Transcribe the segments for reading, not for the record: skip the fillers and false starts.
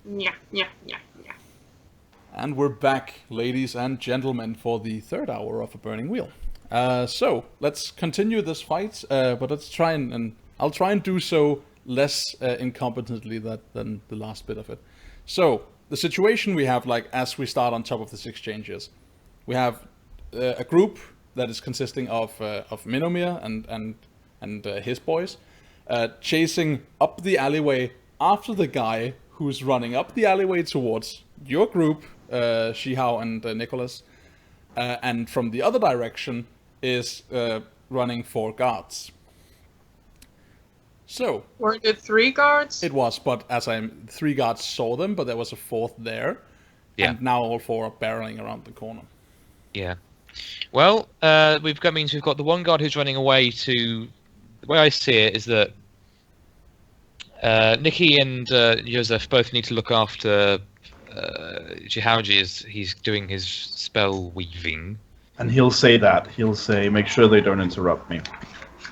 Yeah, yeah, yeah, yeah. And we're back, ladies and gentlemen, for the third hour of A Burning Wheel. So, let's continue this fight, but let's try and I'll try and do so less incompetently than the last bit of it. So, the situation we have, like, as we start on top of this exchange is, we have a group that is consisting of Minomir and his boys, chasing up the alleyway after the guy who's running up the alleyway towards your group, Shihao and Nicholas, and from the other direction is running 4 guards. So Were there 3 guards? it was, but as 3 guards saw them, but there was a 4th there, and now all 4 are barreling around the corner. Yeah. Well, we've got the one guard who's running away to. The way I see it is that Nikki and Joseph both need to look after Jihaoji as he's doing his spell weaving. And he'll say that. He'll say, make sure they don't interrupt me.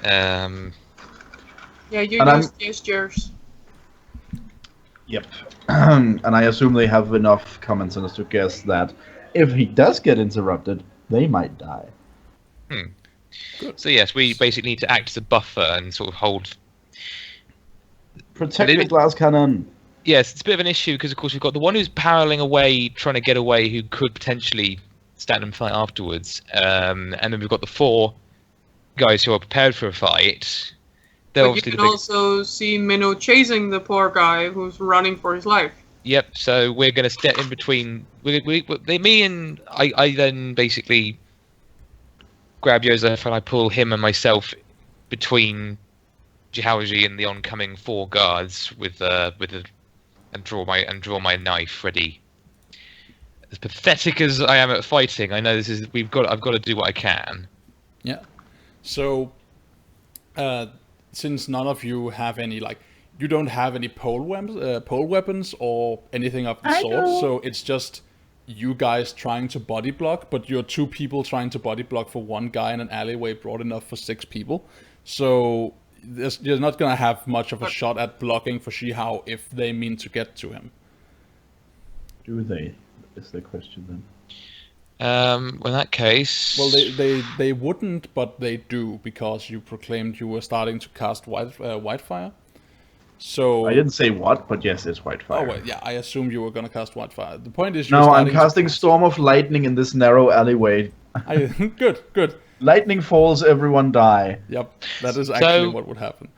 Yeah, you And use gestures. Yep. And I assume they have enough common sense to guess that if he does get interrupted, they might die. So yes, we basically need to act as a buffer and sort of hold. Protect the glass cannon. Yes, it's a bit of an issue because of course we've got the one who's paralleling away, trying to get away, who could potentially stand and fight afterwards, and then we've got the 4 guys who are prepared for a fight. They're But you can also see Minnow chasing the poor guy who's running for his life. Yep. So we're going to step in between. Me and I then basically grab Joseph and I pull him and myself between Jihaoji and the oncoming 4 guards and draw my knife ready. As pathetic as I am at fighting, I know I've got to do what I can. Yeah. So, since none of you have any, like, you don't have any pole weapons or anything of the sort, so it's just you guys trying to body block, but you're 2 people trying to body block for 1 guy in an alleyway broad enough for 6 people. So you're not gonna have much of a shot at blocking for Shihao if they mean to get to him. Do they? Is the question then. Well, in that case... Well, they wouldn't, but they do, because you proclaimed you were starting to cast Whitefire. So I didn't say what, but yes, it's Whitefire. Oh, well, yeah, I assumed you were going to cast Whitefire. The point is, no, I'm casting Storm of Lightning in this narrow alleyway. Good. Lightning falls, everyone die. Yep, that is actually what would happen.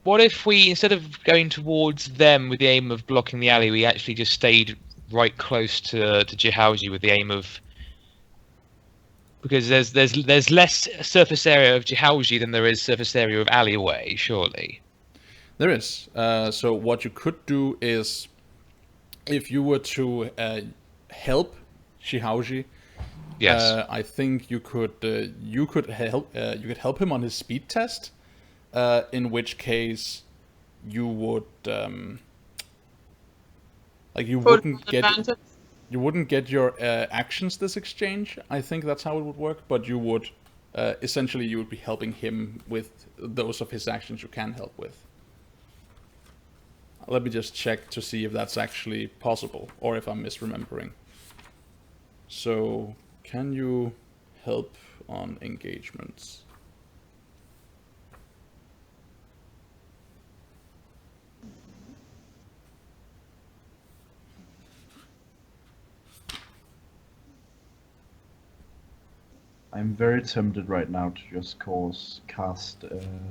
What if we, instead of going towards them with the aim of blocking the alley, we actually just stayed right close to Jihaoji with the aim of... Because there's less surface area of Jihaoji than there is surface area of alleyway, surely. There is. So what you could do is, if you were to help Jihaoji, yes, I think you could help him on his speed test. In which case, you would you wouldn't get your actions this exchange. I think that's how it would work. But you would essentially you would be helping him with those of his actions you can help with. Let me just check to see if that's actually possible or if I'm misremembering. So, can you help on engagements? I'm very tempted right now to just cast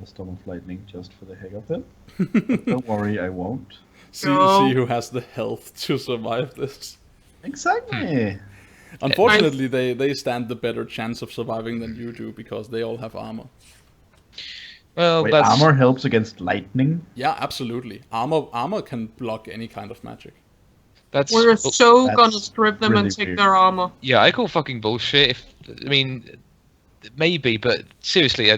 Storm of Lightning just for the heck of it. Don't worry, I won't. See who has the health to survive this. Exactly. Unfortunately, they stand the better chance of surviving than you do because they all have armor. Well, wait, armor helps against lightning? Yeah, absolutely. Armor can block any kind of magic. We're gonna strip them really and take their armor. Yeah, I call fucking bullshit. Maybe, but seriously,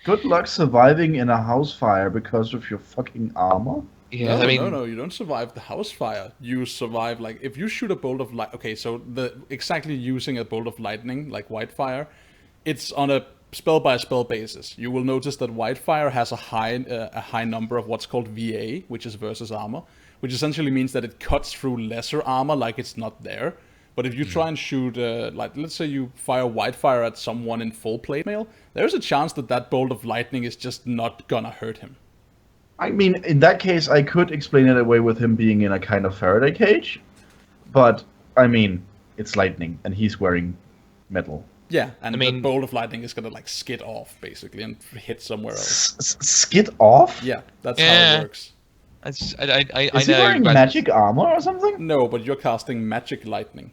good luck surviving in a house fire because of your fucking armor. Yeah, no, you don't survive the house fire. You survive, like, if you shoot a bolt of light. Okay, so exactly using a bolt of lightning, like Whitefire, it's on a spell by spell basis. You will notice that Whitefire has a high number of what's called VA, which is versus armor, which essentially means that it cuts through lesser armor like it's not there. But if you try and shoot, like, let's say you fire Whitefire at someone in full plate mail, there's a chance that that bolt of lightning is just not gonna hurt him. I mean, in that case, I could explain it away with him being in a kind of Faraday cage, but, I mean, it's lightning, and he's wearing metal. Yeah, and I mean- the bolt of lightning is gonna, like, skid off, basically, and hit somewhere else. Skid off? Yeah, that's how Yeah. it works. I Is he know. wearing but- magic armor or something? No, but you're casting magic lightning.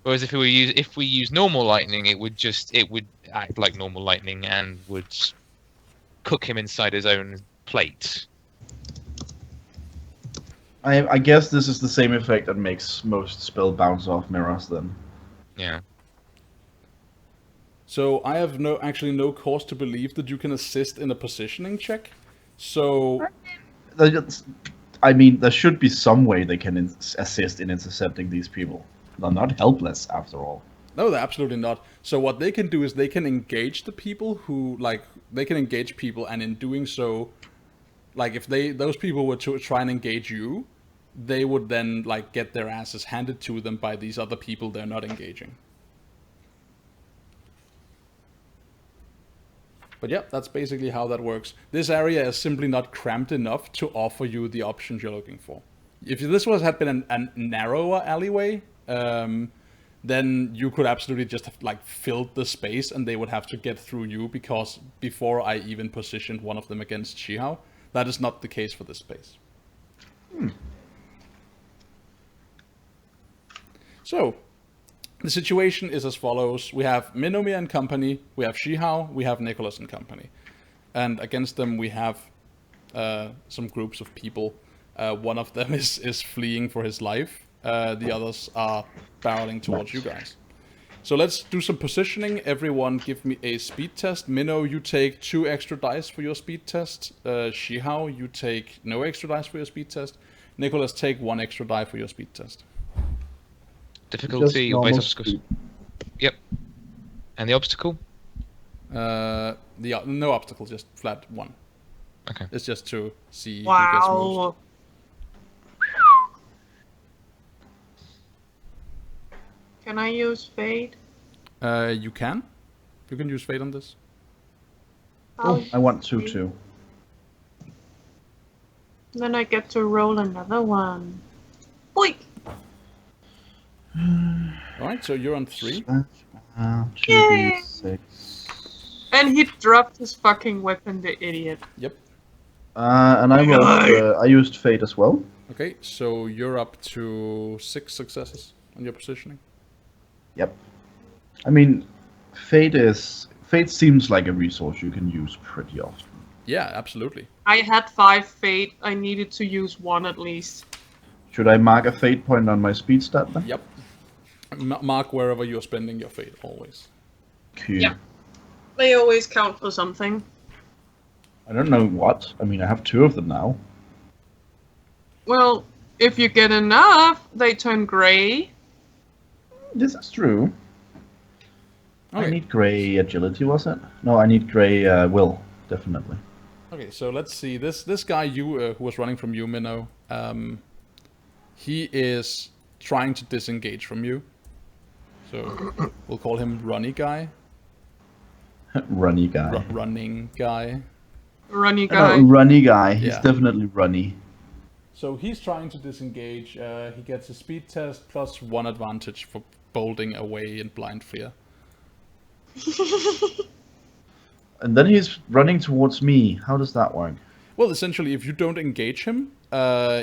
Whereas if we use normal lightning, it would act like normal lightning and would cook him inside his own plate. I guess this is the same effect that makes most spell bounce off mirrors then. Yeah. So I have actually no cause to believe that you can assist in a positioning check. So I mean, there should be some way they can assist in intercepting these people. They're not helpless, after all. no, they're absolutely not. So what they can do is they can engage the people who, like, they can engage people, and in doing so, like, if those people were to try and engage you, they would then, like, get their asses handed to them by these other people they're not engaging. But yeah, that's basically how that works. This area is simply not cramped enough to offer you the options you're looking for. If this had been a narrower alleyway, then you could absolutely just have, like, filled the space, and they would have to get through you, because before I even positioned one of them against Shihao, that is not the case for this space. So, the situation is as follows. We have Minomiya and company, we have Shihao, we have Nicholas and company. And against them we have some groups of people. One of them is fleeing for his life. The others are barreling towards you guys. So let's do some positioning. Everyone give me a speed test. Minnow, you take 2 extra dice for your speed test. Shihao, you take no extra dice for your speed test. Nicholas, take 1 extra die for your speed test. Difficulty Just or base normal obstacles. speed. Yep. And the obstacle? No obstacle, just flat 1. Okay. It's just to see who gets most. Wow. Can I use fade? You can. You can use fate on this. Oh, I want 2 too. Then I get to roll another one. Boink! Alright, so you're on 3. 2d6. And he dropped his fucking weapon, the idiot. Yep. And I rolled, I used fate as well. Okay, so you're up to 6 successes on your positioning. Yep. I mean, fate seems like a resource you can use pretty often. Yeah, absolutely. I had 5 fate. I needed to use 1 at least. Should I mark a fate point on my speed stat then? Yep. Mark wherever you're spending your fate, always. Cool. Yeah. They always count for something. I don't know what. I mean, I have 2 of them now. Well, if you get enough, they turn gray. This is true. Okay. I need grey agility, was it? No, I need grey will, definitely. Okay, so let's see. This guy who was running from you, Minnow, he is trying to disengage from you. So we'll call him Runny Guy. Runny guy. Running Guy. Runny guy. Runny guy. He's Yeah. definitely runny. So he's trying to disengage. He gets a speed test plus 1 advantage for bolting away in blind fear. And then he's running towards me. How does that work? Well, essentially, if you don't engage him,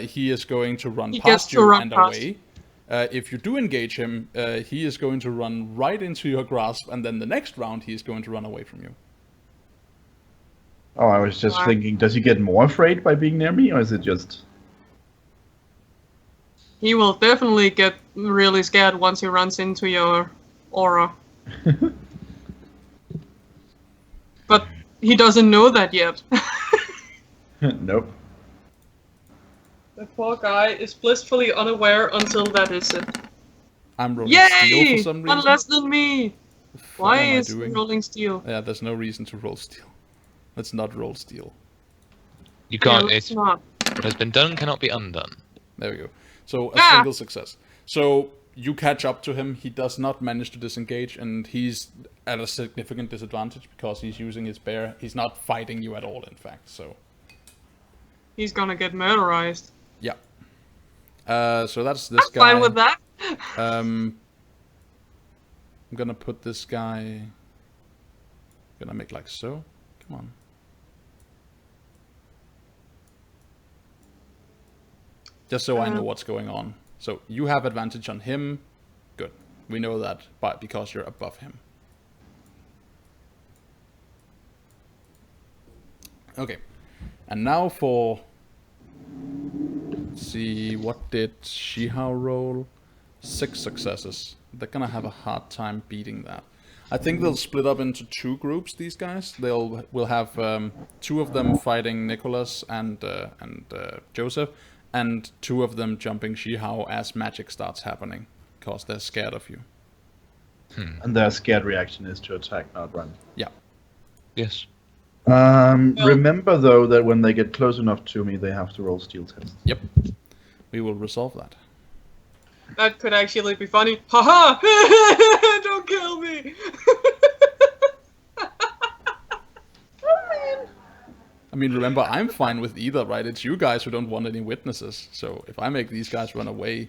he is going to run He gets past to you run and past. away. If you do engage him, he is going to run right into your grasp, and then the next round he is going to run away from you. Oh, I was just Wow. thinking, does he get more afraid by being near me, or is it just... He will definitely get really scared once he runs into your aura. But he doesn't know that yet. Nope. The poor guy is blissfully unaware until that is it. I'm rolling steel Yay! for some One reason. less than me! What Why am I is he doing? rolling steel? Yeah, there's no reason to roll steel. Let's not roll steel. You can't. No, It's not. What has been done cannot be undone. There we go. So a Ah! single success. So you catch up to him. He does not manage to disengage, and he's at a significant disadvantage because he's using his bear. He's not fighting you at all, in fact. So He's gonna get murderized. yeah. So that's this I'm guy. fine with that. I'm gonna put this guy. Gonna make like so. Come on. Just so I know what's going on. So you have advantage on him. Good. We know that, but because you're above him. Okay. And now for. Let's see, what did Shihao roll? 6 successes. They're gonna have a hard time beating that. I think they'll split up into 2 groups. These guys. We'll have 2 of them fighting Nicholas and Joseph, and 2 of them jumping Shihao as magic starts happening, because they're scared of you. And their scared reaction is to attack, not run. Yeah. Yes. Remember though that when they get close enough to me, they have to roll steel tests. Yep. We will resolve that. That could actually be funny. Haha! Don't kill me! I mean, remember, I'm fine with either, right? It's you guys who don't want any witnesses. So if I make these guys run away,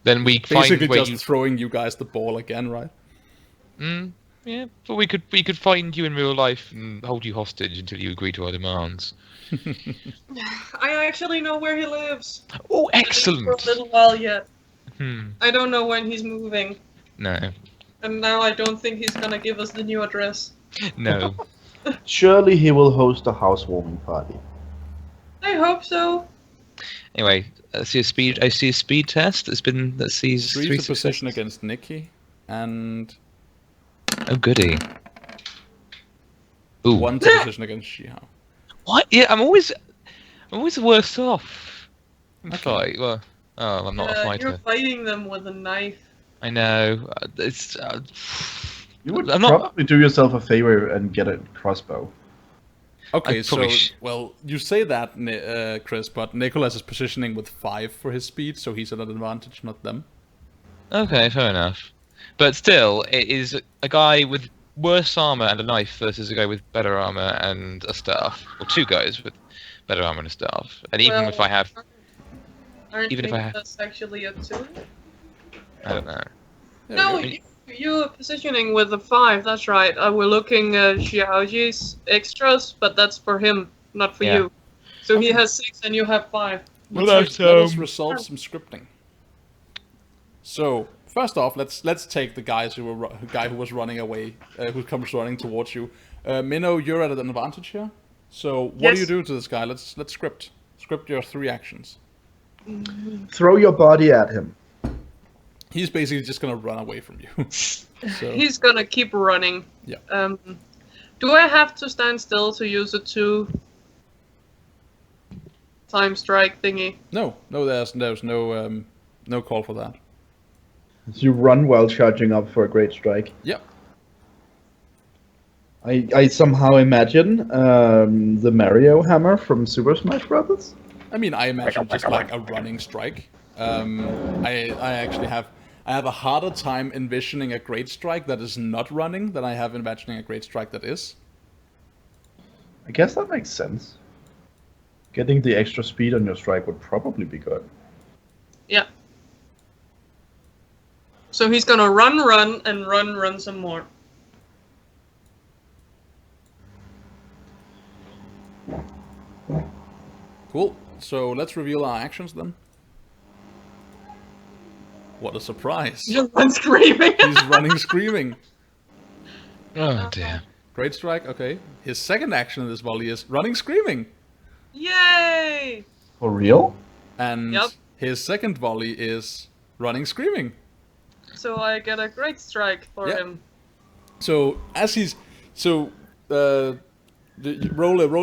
Then we basically find where just you. throwing you guys the ball again, right? Yeah, but we could find you in real life and hold you hostage until you agree to our demands. I actually know where he lives. Oh, For a excellent! little while yet. Hmm. I don't know when he's moving. No. And now I don't think he's gonna give us the new address. No. Surely he will host a housewarming party. I hope so. Anyway, I see a speed test. That sees 3 three to position successes. against Nikki, and Oh goody. Ooh. 1 to position against Shihao. What? Yeah, I'm always worse off. In fight. Well, oh, I'm not a You're fighter. fighting them with a knife. I know. It's. You would I'm not- probably do yourself a favor and get a crossbow. Okay, I so, probably well, you say that, Chris, but Nicholas is positioning with 5 for his speed, so he's at an advantage, not them. Okay, fair enough. But still, it is a guy with worse armor and a knife versus a guy with better armor and a staff, or 2 guys with better armor and a staff. And even if I have, Aren't even if I have- that's actually a 2? I don't know. There No, we go. you're positioning with a 5, that's right. We're looking at Xiaoji's extras, but that's for him, not for Yeah. you. So he has 6 and you have 5. Let us resolve some scripting. So, first off, let's take the guy who was running away, who comes running towards you. Minnow, you're at an advantage here. So, what Yes. do you do to this guy? Let's script your 3 actions. Throw your body at him. He's basically just gonna run away from you. So, He's gonna keep running. yeah. Do I have to stand still to use a 2 time strike thingy? No, there's no call for that. You run while charging up for a great strike. Yep. I somehow imagine the Mario hammer from Super Smash Brothers. I mean, I imagine just like a running strike. I actually have a harder time envisioning a great strike that is not running than I have imagining a great strike that is. I guess that makes sense. Getting the extra speed on your strike would probably be good. Yeah. So he's gonna run, and run some more. Cool. So let's reveal our actions then. What a surprise! Just run screaming. He's running screaming. Oh dear. Great strike. Okay. His second action in this volley is running screaming, Yay! For real? and Yep. his second volley is running screaming. So I get a great strike for Yeah. him. So as he's roll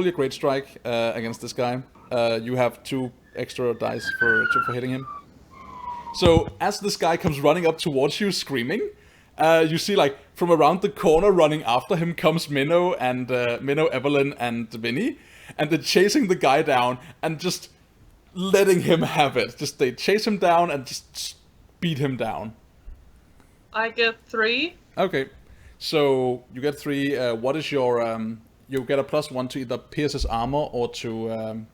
your great strike against this guy. You have 2 extra dice for hitting him. So as this guy comes running up towards you, screaming, you see like from around the corner running after him comes Minnow, Evelyn, and Vinny. and they're chasing the guy down and just letting him have it. Just they chase him down and just beat him down. I get 3. Okay, so you get 3. What is your you get a +1 to either pierce his armor or to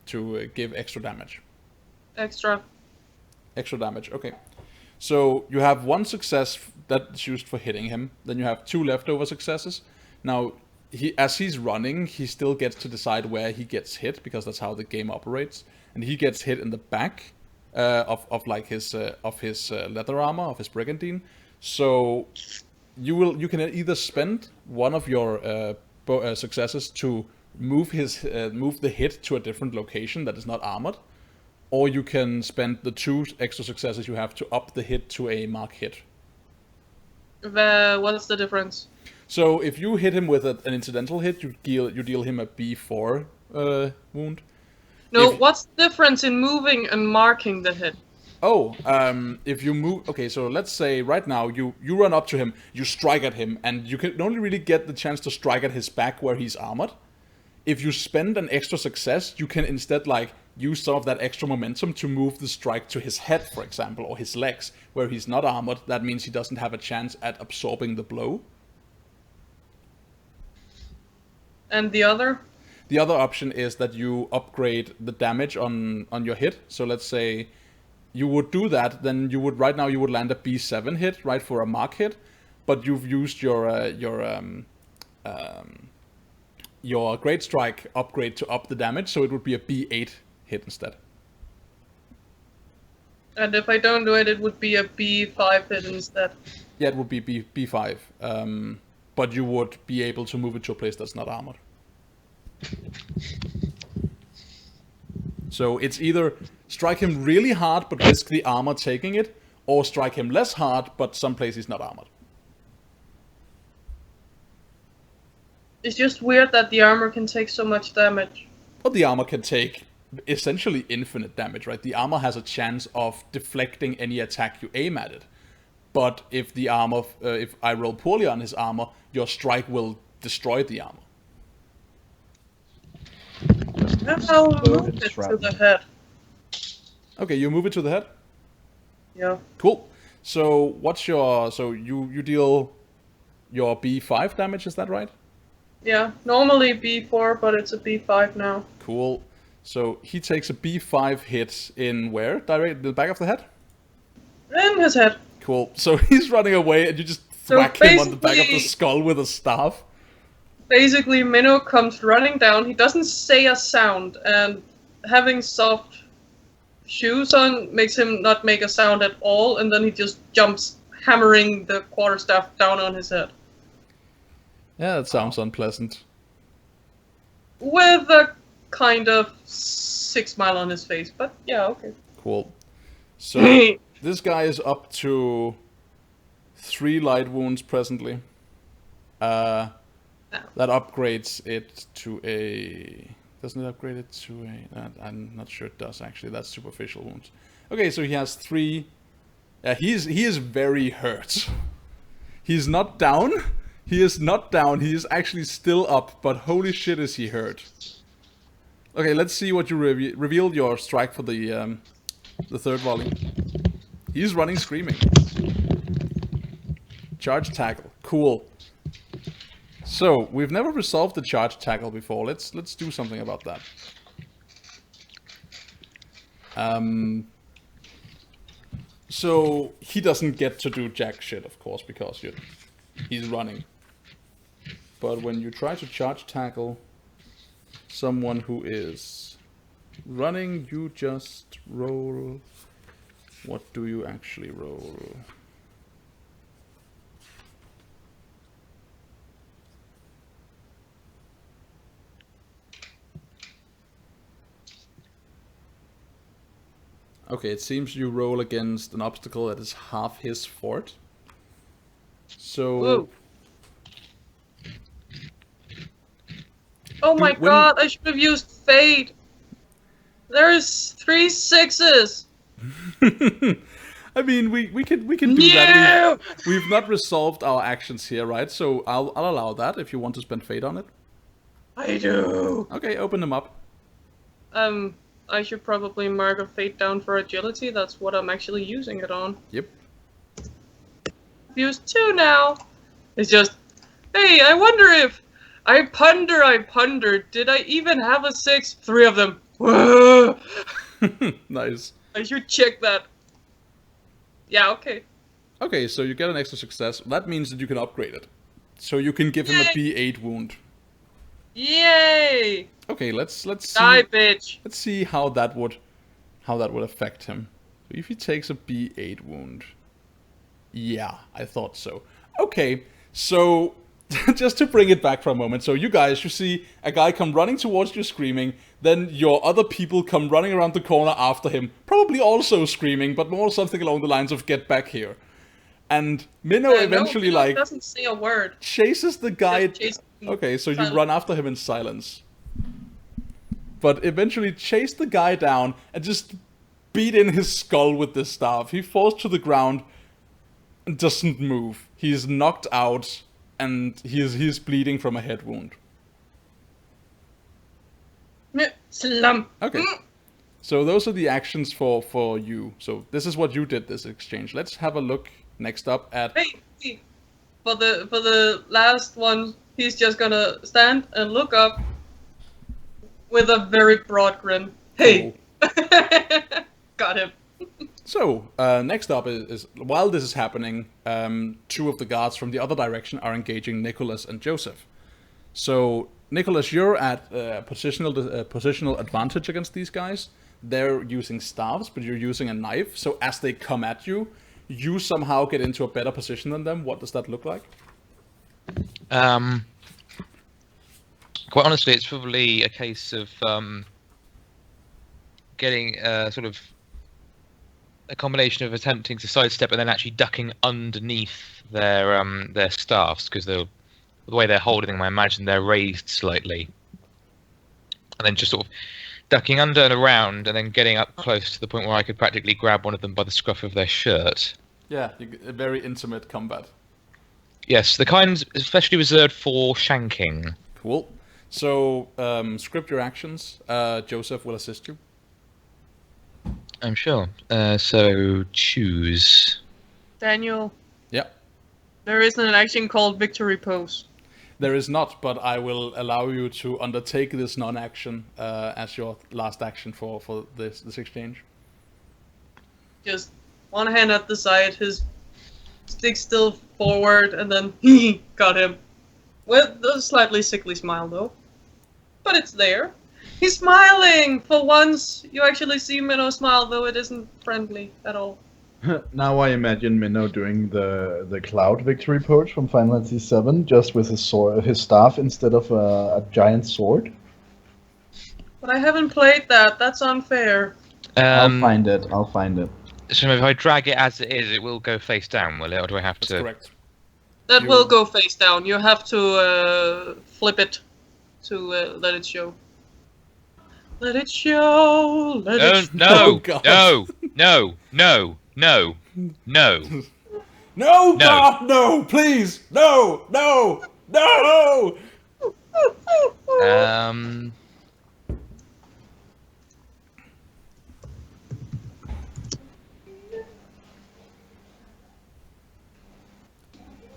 give extra damage. Extra. Extra damage. Okay, so you have 1 success that's used for hitting him. Then you have 2 leftover successes. Now, as he's running, he still gets to decide where he gets hit because that's how the game operates. And he gets hit in the back of his leather armor, of his brigandine. So you can either spend one of your successes to move the hit to a different location that is not armored, or you can spend the 2 extra successes you have to up the hit to a mark hit. What's the difference? So if you hit him with an incidental hit, you deal him a B4 wound. No, what's the difference in moving and marking the hit? Oh, if you move... Okay, so let's say right now you run up to him, you strike at him, and you can only really get the chance to strike at his back where he's armored. If you spend an extra success, you can instead, use some of that extra momentum to move the strike to his head, for example, or his legs, where he's not armored. That means he doesn't have a chance at absorbing the blow. And the other? The other option is that you upgrade the damage on your hit. So let's say you would do that, then you would land a B7 hit, right, for a mark hit, but you've used your Great Strike upgrade to up the damage, so it would be a B8 hit instead. And if I don't do it, it would be a B5 hit instead. Yeah, it would be B5, but you would be able to move it to a place that's not armored. So it's either strike him really hard but risk the armor taking it, or strike him less hard but someplace he's not armored. It's just weird that the armor can take so much damage. Well, the armor can take essentially infinite damage, right? The armor has a chance of deflecting any attack you aim at it. But if the armor, if I roll poorly on his armor, your strike will destroy the armor. I'll move it to the head. Okay, you move it to the head? Yeah. Cool. So what's your... So you deal your B5 damage, is that right? Yeah, normally B4, but it's a B5 now. Cool. So he takes a B5 hit in where? Direct the back of the head? In his head. Cool. So he's running away and you just whack him on the back of the skull with a staff. Basically, Minnow comes running down. He doesn't say a sound, and having soft shoes on makes him not make a sound at all, and then he just jumps, hammering the quarterstaff down on his head. Yeah, that sounds unpleasant. With a kind of 6 smile on his face, but yeah, okay. Cool. So this guy is up to 3 light wounds presently. That upgrades it to a... Doesn't it upgrade it to a... I'm not sure it does, actually. That's superficial wounds. Okay, so he has 3... he is very hurt. He's not down. He is not down. He is actually still up, but holy shit is he hurt. Okay, let's see what you reveal your strike for the third volley. He's running screaming. Charge tackle. Cool. So, we've never resolved the charge tackle before. Let's do something about that. So, he doesn't get to do jack shit, of course, because he's running. But when you try to charge tackle someone who is running, you just roll... What do you actually roll? Okay, it seems you roll against an obstacle that is half his fort. So... Whoa. Oh my god, I should have used Fade! There's 3 6s! I mean, we can do that. We've not resolved our actions here, right? So I'll allow that if you want to spend Fate on it. I do! Okay, open them up. I should probably mark a fate down for agility. That's what I'm actually using it on. Yep. I've used 2 now. It's just, hey, I wonder if... I ponder, did I even have a 6? 3 of them. Whoa! Nice. I should check that. Yeah, okay. Okay, so you get an extra success. That means that you can upgrade it. So you can give him a B8 wound. Yay! Okay, let's see. Die, bitch. Let's see how that would affect him. So if he takes a B8 wound. Yeah, I thought so. Okay, so just to bring it back for a moment. So you guys, you see a guy come running towards you screaming, then your other people come running around the corner after him, probably also screaming, but more something along the lines of get back here. And Minnow eventually no, doesn't say a word. chases the guy. Okay, so you run after him in silence. But eventually chase the guy down and just beat in his skull with this staff. He falls to the ground and doesn't move. He's knocked out and he's bleeding from a head wound. Slump. Okay. So those are the actions for you. So this is what you did this exchange. Let's have a look next up at... Hey, for the last one, he's just gonna stand and look up with a very broad grin. Hey! Got him. So, next up is while this is happening, 2 of the guards from the other direction are engaging Nicholas and Joseph. So, Nicholas, you're at positional advantage against these guys. They're using staves, but you're using a knife. So, as they come at you, you somehow get into a better position than them. What does that look like? Quite honestly, it's probably a case of getting sort of a combination of attempting to sidestep and then actually ducking underneath their staffs, because the way they're holding them, I imagine they're raised slightly, and then just sort of ducking under and around, and then getting up close to the point where I could practically grab one of them by the scruff of their shirt. Yeah, a very intimate combat. Yes, the kind especially reserved for shanking. Cool. So, script your actions. Joseph will assist you. I'm sure. So choose. Daniel. Yeah. There isn't an action called victory pose. There is not, but I will allow you to undertake this non-action as your last action for this exchange. Just one hand at the side, his stick still forward, and then got him. With a slightly sickly smile, though. But it's there. He's smiling! For once, you actually see Minnow smile, though it isn't friendly at all. Now I imagine Minnow doing the cloud victory pose from Final Fantasy VII, just with his sword, his staff instead of a giant sword. But I haven't played that. That's unfair. I'll find it. So if I drag it as it is, it will go face down, will it? Or do I have That's to? correct. That will go face down. You have to flip it to let it show. Let it show. Let it show. No, Oh, God. no. No, God, no, please, no.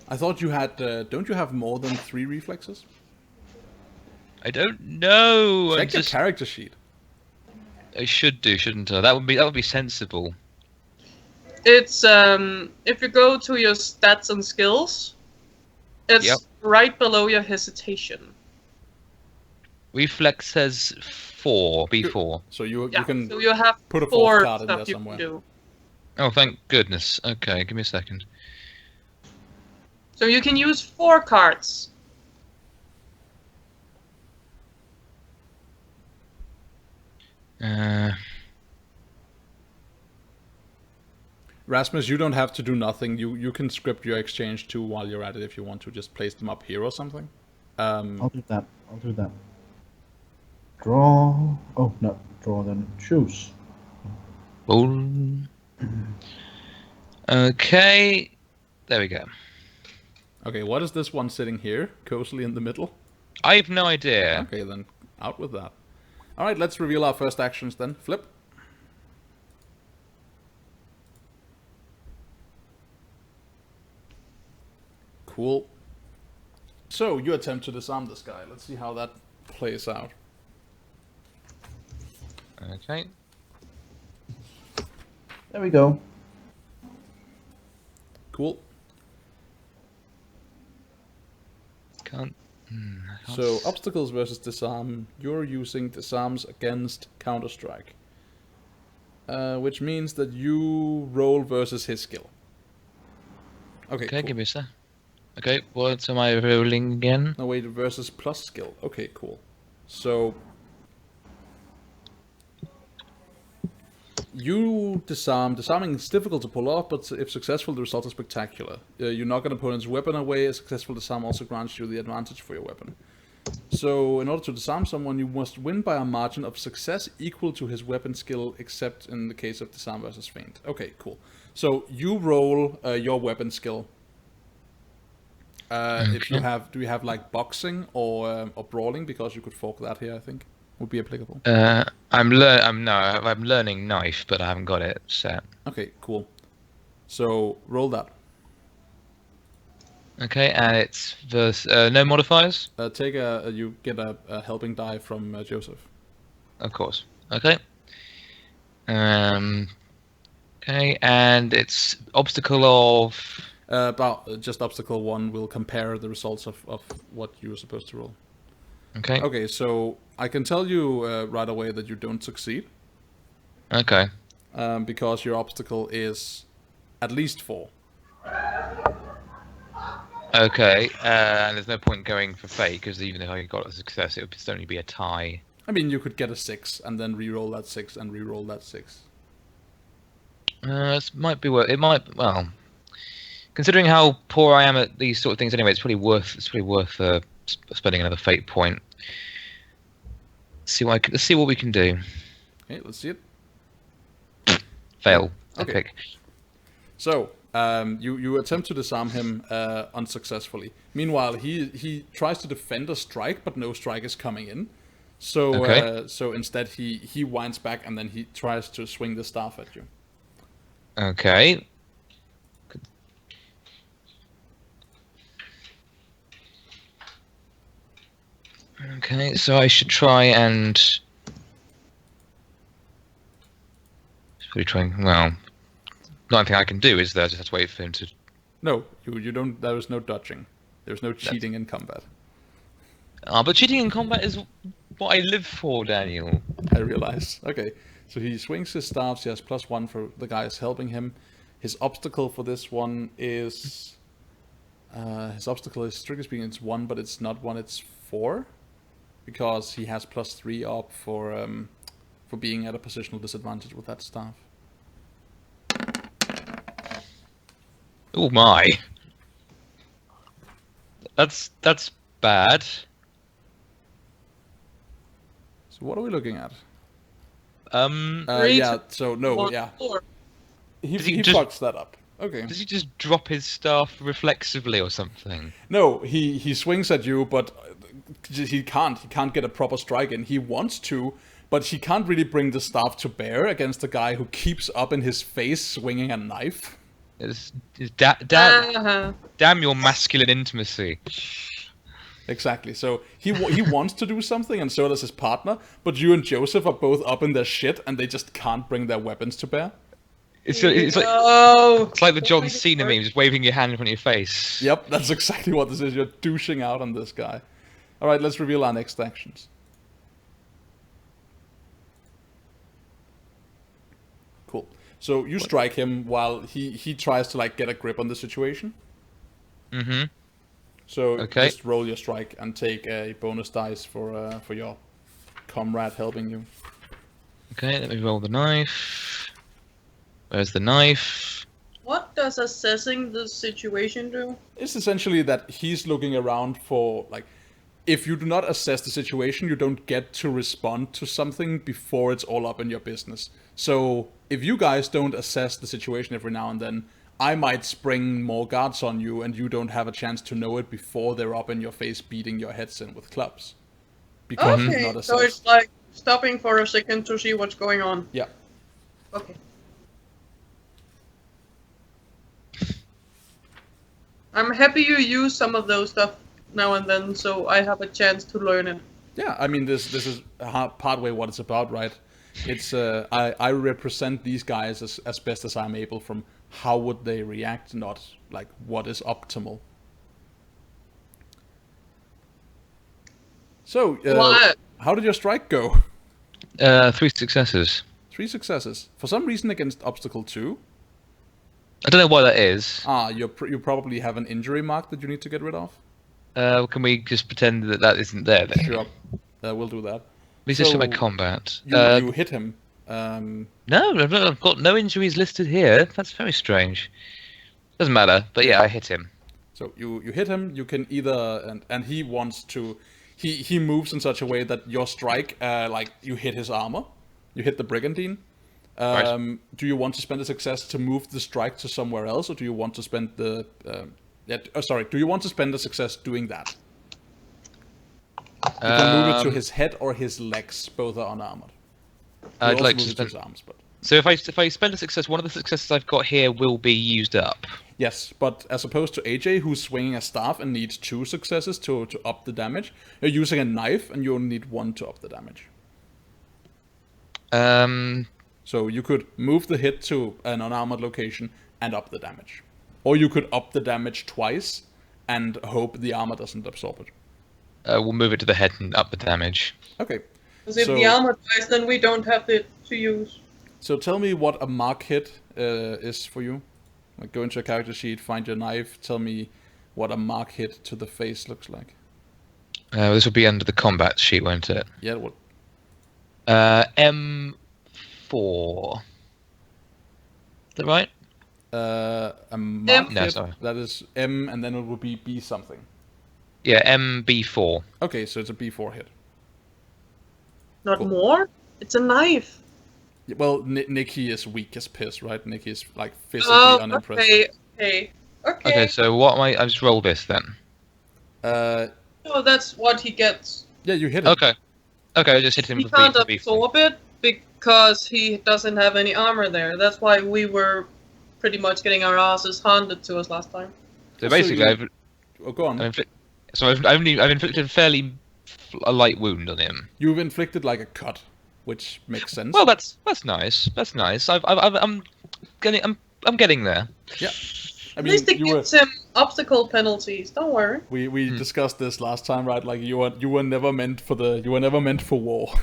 I thought you had. Don't you have more than 3 reflexes? I don't know. Check your character sheet. I should do, shouldn't I? That would be sensible. It's if you go to your stats and skills, it's right below your hesitation. Reflex says 4, B4. So you Yeah, can so you have put a 4 4th card in there stuff you somewhere. can do. Oh, thank goodness. Okay, give me a second. So you can use 4 cards. Rasmus, you don't have to do nothing. You can script your exchange too while you're at it if you want to. Just place them up here or something. I'll do that. Draw. Oh, no. Draw then. Choose. Okay. There we go. Okay, what is this one sitting here, cozily in the middle? I have no idea. Okay, then out with that. All right, let's reveal our first actions then. Flip. Cool. So, you attempt to disarm this guy. Let's see how that plays out. Okay. There we go. Cool. Can't. I can't So, obstacles versus disarm. You're using disarms against Counter-Strike. Which means that you roll versus his skill. Okay, Okay, cool. give me a sec. Okay, what am I rolling again? No, wait, versus plus skill. Okay, cool. So, you disarm. Disarming is difficult to pull off, but if successful, the result is spectacular. You knock an opponent's weapon away. A successful disarm also grants you the advantage for your weapon. So, in order to disarm someone, you must win by a margin of success equal to his weapon skill, except in the case of disarm versus feint. Okay, cool. So, you roll your weapon skill. If you have, do you have like boxing or brawling? Because you could fork that here, I think would be applicable. I'm learning knife, but I haven't got it set. Okay, cool. So roll that. Okay, and it's no modifiers. You get a helping die from Joseph. Of course. Okay. Okay, and it's obstacle of. About just obstacle 1 will compare the results of what you were supposed to roll. Okay. Okay, so I can tell you right away that you don't succeed. Okay. Because your obstacle is at least 4. Okay, and there's no point going for fake, because even if I got a success, it would just only be a tie. I mean, you could get a 6 and then re-roll that 6 and re-roll that 6. It might be worth. It might. Well, considering how poor I am at these sort of things, anyway, it's pretty worth. Spending another fate point. Let's see what we can do. Okay, let's see it. Fail. Okay. Epic. So, you attempt to disarm him unsuccessfully. Meanwhile, he tries to defend a strike, but no strike is coming in. So, Okay. So instead he winds back and then he tries to swing the staff at you. Okay. Okay, so I should try and. Really trying. Well, nothing I can do is there. I just have to wait for him to. No, you don't. There is no dodging. There's no cheating in combat. But cheating in combat is what I live for, Daniel. I realize. Okay, so he swings his staffs. He has +1 for the guys helping him. His obstacle for this one is. His obstacle is, strictly speaking, it's 1, but it's not 1. It's 4, because he has +3 up for being at a positional disadvantage with that staff. Oh my. That's bad. So what are we looking at? 3, Yeah. So no. 1, Yeah. 4. He just- fucks that up. Okay. Does he just drop his staff reflexively or something? No, he swings at you, but he can't. He can't get a proper strike in. He wants to, but he can't really bring the staff to bear against a guy who keeps up in his face swinging a knife. Damn your masculine intimacy. Exactly. So he wants to do something, and so does his partner. But you and Joseph are both up in their shit, and they just can't bring their weapons to bear. It's No. like the John Cena meme, just waving your hand in front of your face. Yep, that's exactly what this is. You're douching out on this guy. All right, let's reveal our next actions. Cool. So you strike him while he tries to like get a grip on the situation. Mm-hmm. So Okay. just roll your strike and take a bonus dice for your comrade helping you. Okay, let me roll the knife. Where's the knife? What does assessing the situation do? It's essentially that he's looking around for, like, if you do not assess the situation, you don't get to respond to something before it's all up in your business. So if you guys don't assess the situation every now and then, I might spring more guards on you and you don't have a chance to know it before they're up in your face beating your heads in with clubs. Because you've Okay, not so assessed. it's like stopping for a second to see what's going on. Yeah. Okay. I'm happy you use some of those stuff now and then, so I have a chance to learn it. Yeah, I mean, this is partway what it's about, right? It's I represent these guys as best as I'm able from how would they react, not like what is optimal. So, What? how did your strike go? 3 successes. 3 successes. For some reason against obstacle 2. I don't know why that is. You probably have an injury mark that you need to get rid of. Can we just pretend that that isn't there then? Sure, we'll do that. Let me just So, show my combat. You hit him. No, I've got no injuries listed here. That's very strange. Doesn't matter, but yeah, I hit him. So you hit him. You can either and he wants to. He moves in such a way that your strike, like you hit his armor, you hit the brigandine. Right. Do you want to spend a success to move the strike to somewhere else, or do you want to spend the? Do you want to spend a success doing that? You can move it to his head or his legs. Both are unarmored. I'd like to move it spend. his arms, but So if I spend a success, one of the successes I've got here will be used up. yes, but as opposed to AJ, who's swinging a staff and needs 2 successes to up the damage, you're using a knife and you only need 1 to up the damage. So you could move the hit to an unarmored location and up the damage. Or you could up the damage twice and hope the armor doesn't absorb it. We'll move it to the head and up the damage. Okay. Because if So- the armor dies, then we don't have it to use. So tell me what a mark hit is for you. Like go into a character sheet, find your knife, tell me what a mark hit to the face looks like. This will be under the combat sheet, won't it? Yeah, what? M4. Is that right? A mark No, hit, sorry. that is M and then it will be B something. Yeah, MB4. Okay, so it's a B4 hit. Not Cool. more? It's a knife. Yeah, well, Nikki is weak as piss, right? Nikki is like physically Oh, unimpressive. okay. Okay, so what am I just roll this then. So that's what he gets. Yeah, you hit it. Okay. Okay, I just hit him He with can't B4. absorb it because he doesn't have any armor there. That's why we were pretty much getting our asses handed to us last time. So basically, you- Oh, go on. I've inflicted a light wound on him. You've inflicted like a cut, which makes sense. Well, that's nice. That's nice. I'm getting there. Yeah. I At mean, least it you were, gives him obstacle penalties. Don't worry. we discussed this last time, right? Like you were never meant for war.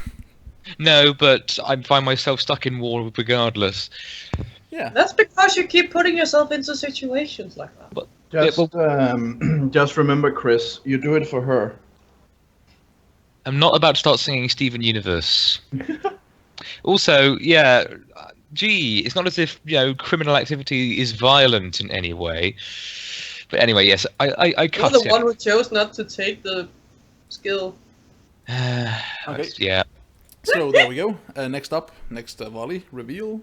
No, but I find myself stuck in war regardless. Yeah. That's because you keep putting yourself into situations like that. But Just remember, Chris, you do it for her. I'm not about to start singing Steven Universe. Also, yeah, gee, it's not as if criminal activity is violent in any way. But anyway, yes, I You're cut the him. one who chose not to take the skill. Okay. Yeah. So there we go. Next volley reveal.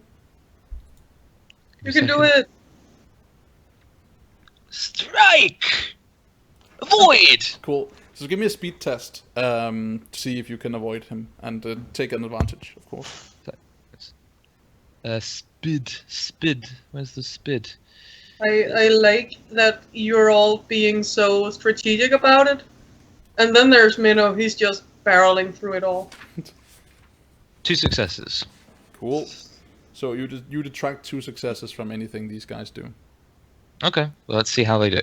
You can do it. Strike! Avoid! Cool. So give me a speed test to see if you can avoid him and take an advantage, of course. Spid. Where's the spid? I like that you're all being so strategic about it. And then there's Minnow, he's just barreling through it all. 2 successes. Cool. So you detract 2 successes from anything these guys do. Okay, well, let's see how they do.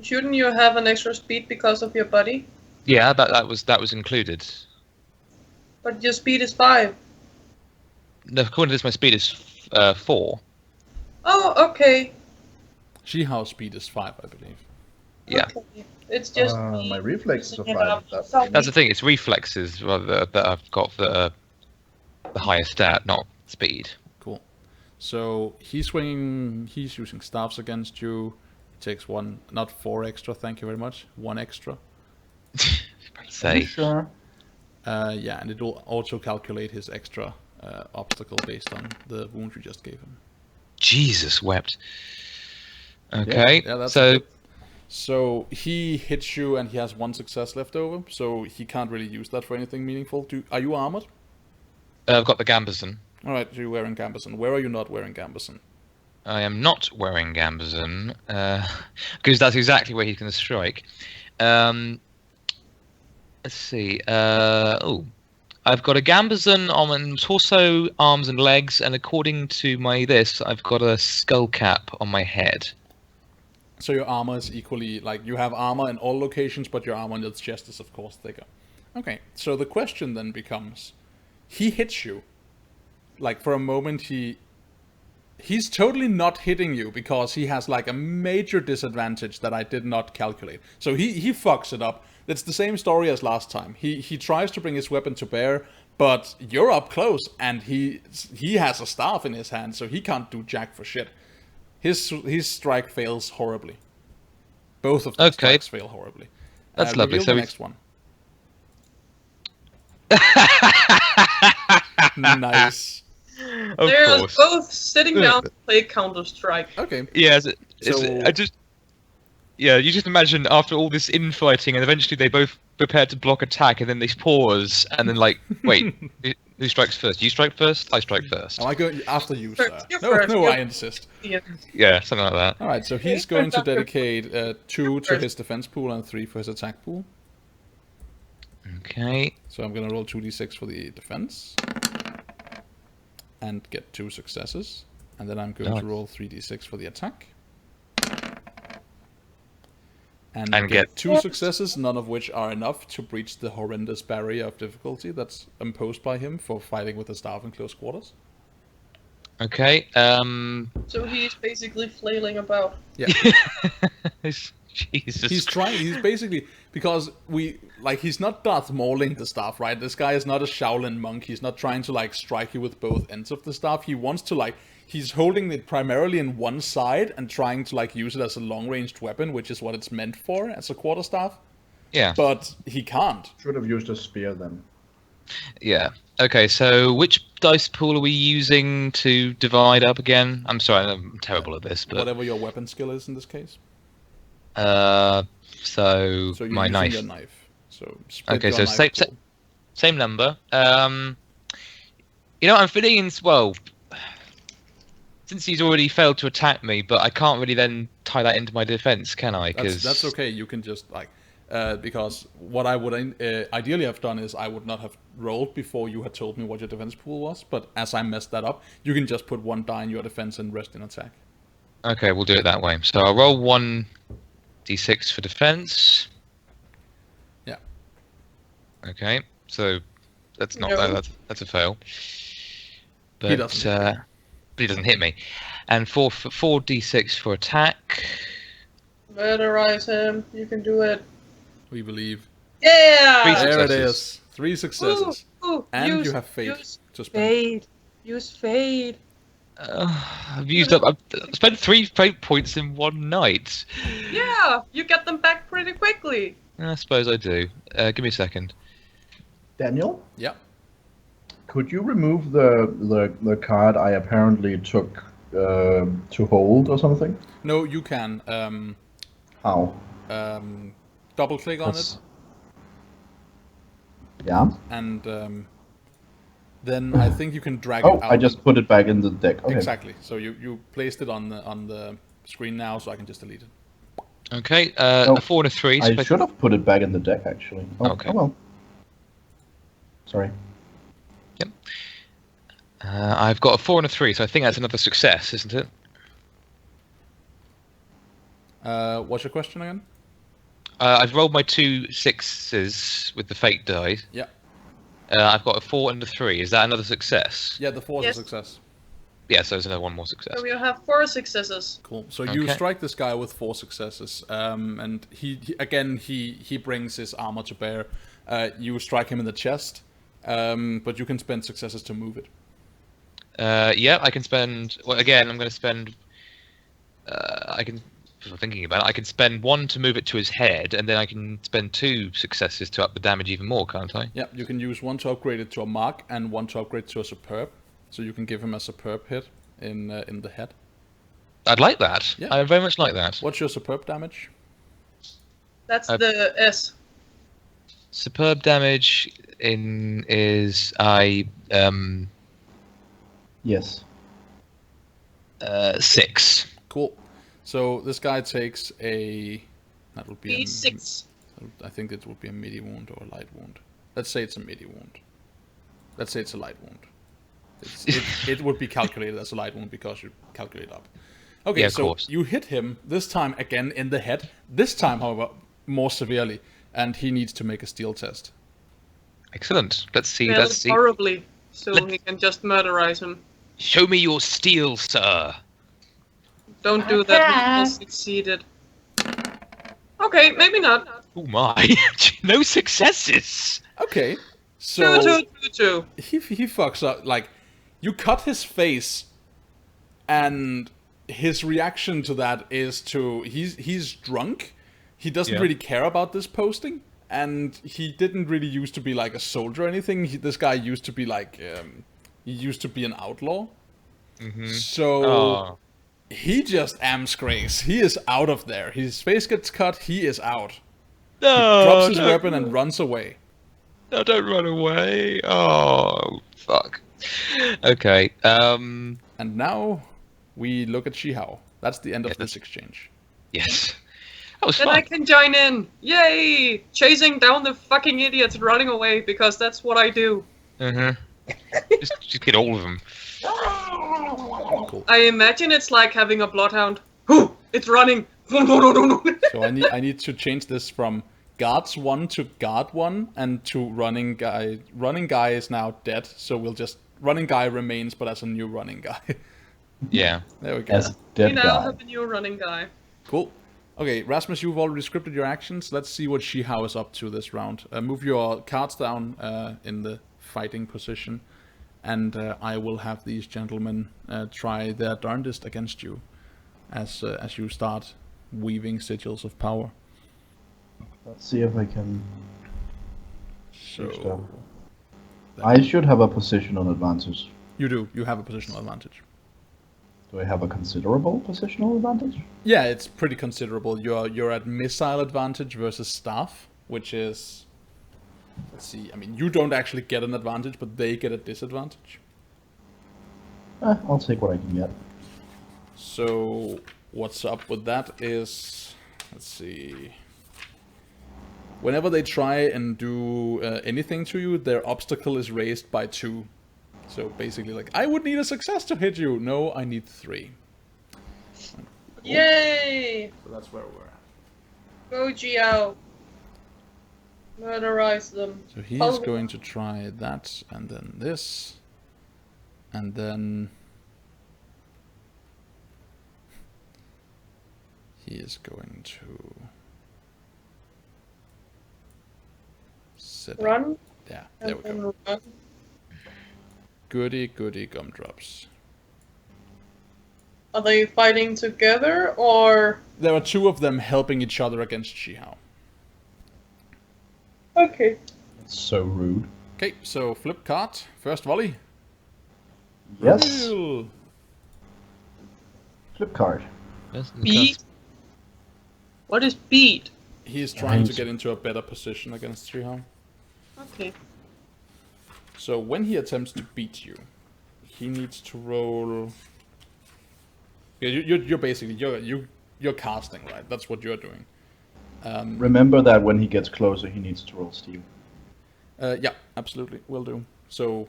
Shouldn't you have an extra speed because of your buddy? Yeah, that was included. But your speed is 5. No, according to this, my speed is 4. Oh, okay. Shihao's speed is 5, I believe. Yeah. Okay. It's just My reflexes are mixing it 5. up. That's So That's the thing. It's reflexes rather that I've got the higher stat, not speed. Cool. So he's using staffs against you. He takes 1, not 4 extra, thank you very much. 1 extra. Say. Sure. Yeah, and it will also calculate his extra obstacle based on the wound you just gave him. Jesus wept. Okay, Yeah, that's so good. So he hits you, and he has 1 success left over, so he can't really use that for anything meaningful. Are you armored? I've got the Gambison. All right, so you're wearing Gambison. Where are you not wearing Gambison? I am not wearing Gambison, because that's exactly where he's going to strike. Let's see. I've got a Gambison on torso, arms, and legs, and according to I've got a skull cap on my head. So your armor is equally, like, you have armor in all locations, but your armor on your chest is, of course, thicker. Okay, so the question then becomes, he hits you. Like, for a moment, he's totally not hitting you, because he has, like, a major disadvantage that I did not calculate. So he fucks it up. It's the same story as last time. He tries to bring his weapon to bear, but you're up close, and he has a staff in his hand, so he can't do jack for shit. His strike fails horribly. Both of the strikes fail horribly. That's lovely. So the next one. Nice. They're both sitting down to play Counter-Strike. Okay. Yeah, you just imagine after all this infighting, and eventually they both prepare to block attack, and then they pause, and then like, wait, who strikes first? You strike first. I strike first. Oh, I go after you, First, sir. you're No, first, no, you're- I insist. Yeah, something like that. All right, so he's going to dedicate 2 to his defense pool and 3 for his attack pool. Okay. So I'm going to roll 2d6 for the defense. And get 2 successes. And then I'm going to roll 3d6 for the attack. And get 2 successes, none of which are enough to breach the horrendous barrier of difficulty that's imposed by him for fighting with a staff in close quarters. Okay. So he's basically flailing about. Yeah. Jesus. He's trying. He's basically, because he's not Darth Mauling the staff, right? This guy is not a Shaolin monk. He's not trying to like strike you with both ends of the staff. He wants to like. He's holding it primarily in one side and trying to like use it as a long-ranged weapon, which is what it's meant for as a quarterstaff. Yeah. But he can't. Should have used a spear then. Yeah. Okay, so which dice pool are we using to divide up again? I'm sorry, I'm terrible at this, but Whatever your weapon skill is in this case. so So you're my using knife. your knife. So split Okay, your so knife pool. same number. I'm feeling since he's already failed to attack me, but I can't really then tie that into my defense, can I? That's okay. You can just because what I would ideally have done is I would not have rolled before you had told me what your defense pool was. But as I messed that up, you can just put 1 die in your defense and rest in attack. Okay, we'll do it that way. So I'll roll 1d6 for defense. Yeah. Okay, so that's not No. that's a fail. But He doesn't. But he doesn't hit me. And 4d6 for attack. Murderize him. You can do it. We believe. Yeah! Three There it successes. is. 3 successes. Ooh, And you have fate to spend. Fade. Use fade. I've spent 3 fate points in one night. Yeah, you get them back pretty quickly. I suppose I do. Give me a second. Daniel, Yeah. could you remove the card I apparently took to hold or something? No, you can. How? Double click on That's- Yeah. it, and then I think you can drag it Oh, out. I just put it back in the deck. Okay. Exactly. So you placed it on the screen now, so I can just delete it. Okay, Oh, a 4 and a 3. I should have put it back in the deck actually. Oh, Okay. Oh well. Sorry. I've got a 4 and a 3, so I think that's another success, isn't it? What's your question again? I've rolled my 2 6s with the fate die. Yeah. I've got a 4 and a 3. Is that another success? Yeah, the 4 is Yes. a success. Yeah, so there's another one more success. So you have 4 successes. Cool. So you Okay. strike this guy with 4 successes, and he brings his armor to bear. You strike him in the chest, but you can spend successes to move it. Yeah, I can spend. Well, again, I'm going to spend. I'm thinking about it. I can spend 1 to move it to his head, and then I can spend 2 successes to up the damage even more, can't I? Yeah, you can use 1 to upgrade it to a mark and 1 to upgrade to a superb. So you can give him a superb hit in the head. I'd like that. Yeah. I very much like that. What's your superb damage? That's the S. Superb damage is Yes. 6. Cool. So this guy takes a... That would be B6. I think it would be a midi wound or a light wound. Let's say it's a midi wound. Let's say it's a light wound. It would be calculated as a light wound because you calculate up. Okay, Yeah, of so course. you hit him this time again in the head. This time, however, more severely, and he needs to make a steel test. Excellent. Let's see. Failed Let's see. horribly, so he can just murderize him. Show me your steel, sir. Don't do that, he just succeeded. Okay, maybe not. Oh my! No successes. Okay, so 2, 2, 2, 2. he fucks up. Like, you cut his face, and his reaction to that is to he's drunk. He doesn't Yeah. really care about this posting, and he didn't really used to be like a soldier or anything. This guy used to be like he used to be an outlaw. So Oh. he just amps Grace. He is out of there. His face gets cut. He is out. No. Drops his don't- weapon and runs away. No, don't run away. Oh, fuck. Okay. And now we look at Shihao. That's the end of Yeah, this exchange. Yes. That was Then fun. I can join in. Yay! Chasing down the fucking idiots running away because that's what I do. Just get all of them. Cool. I imagine it's like having a bloodhound. Whoo! It's running! No. So I need to change this from guards 1 to guard 1 and to running guy. Running guy is now dead, so we'll just running guy remains, but as a new running guy. Yeah. There we go. As We dead now guy. have a new running guy. Cool. Okay, Rasmus, you've already scripted your actions. Let's see what Shihao is up to this round. Move your cards down in the fighting position, and I will have these gentlemen try their darndest against you as you start weaving sigils of power. Let's see if I can. So I should have a positional advantage. you do. You have a positional advantage. Do I have a considerable positional advantage? Yeah, it's pretty considerable. You're at missile advantage versus staff, which is, let's see. I mean, you don't actually get an advantage, but they get a disadvantage. I'll take what I can get. So what's up with that is, let's see. Whenever they try and do anything to you, their obstacle is raised by 2. So basically, like, I would need a success to hit you. No, I need 3. Yay! So that's where we're at. Go Jiao. Murderize them. So he is going to try that, and then this, and then he is going to set Run. Yeah, there we go. Run. Goody gumdrops. Are they fighting together or? There are 2 of them helping each other against Shihao. Okay. It's so rude. Okay, so flip card, first volley. Yes. Reveal. Flip card. Beat. What is beat? He is trying to Right. get into a better position against Shihao. Okay. So when he attempts to beat you, he needs to roll. Yeah, you're basically you're casting, right? That's what you're doing. Remember that when he gets closer, he needs to roll steel. Yeah, absolutely, will do. So